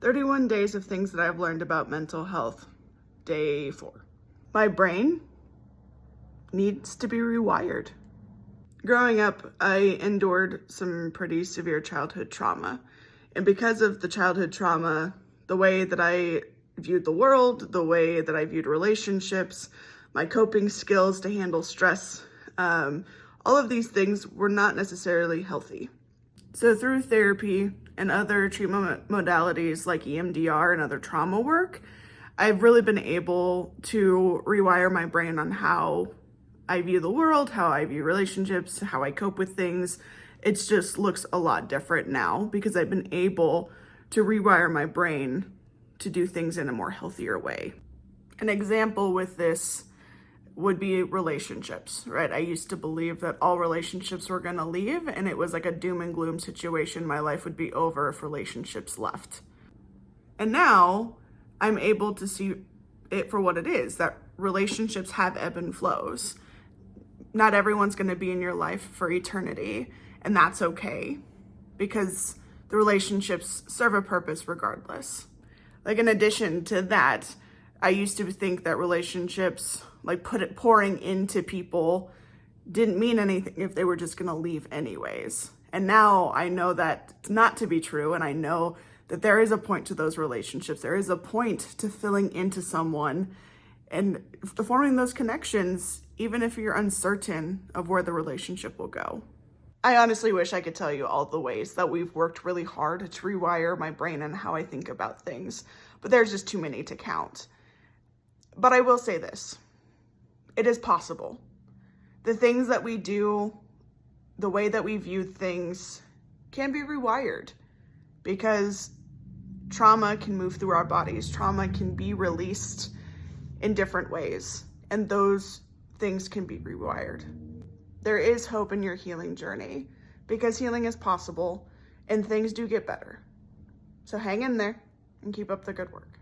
31 days of things that I've learned about mental health. Day 4. My brain needs to be rewired. Growing up, I endured some pretty severe childhood trauma. And because of the childhood trauma, the way that I viewed the world, the way that I viewed relationships, my coping skills to handle stress, all of these things were not necessarily healthy. So through therapy and other treatment modalities like EMDR and other trauma work, I've really been able to rewire my brain on how I view the world, how I view relationships, how I cope with things. It just looks a lot different now because I've been able to rewire my brain to do things in a more healthier way. An example with this would be relationships, right? I used to believe that all relationships were gonna leave and it was like a doom and gloom situation. My life would be over if relationships left. And now I'm able to see it for what it is, that relationships have ebb and flows. Not everyone's gonna be in your life for eternity, and that's okay because the relationships serve a purpose regardless. Like in addition to that, I used to think that relationships, like pouring into people, didn't mean anything if they were just gonna leave anyways. And now I know that not to be true, and I know that there is a point to those relationships. There is a point to filling into someone and forming those connections, even if you're uncertain of where the relationship will go. I honestly wish I could tell you all the ways that we've worked really hard to rewire my brain and how I think about things, but there's just too many to count. But I will say this, it is possible. The things that we do, the way that we view things can be rewired because trauma can move through our bodies. Trauma can be released in different ways, and those things can be rewired. There is hope in your healing journey because healing is possible and things do get better. So hang in there and keep up the good work.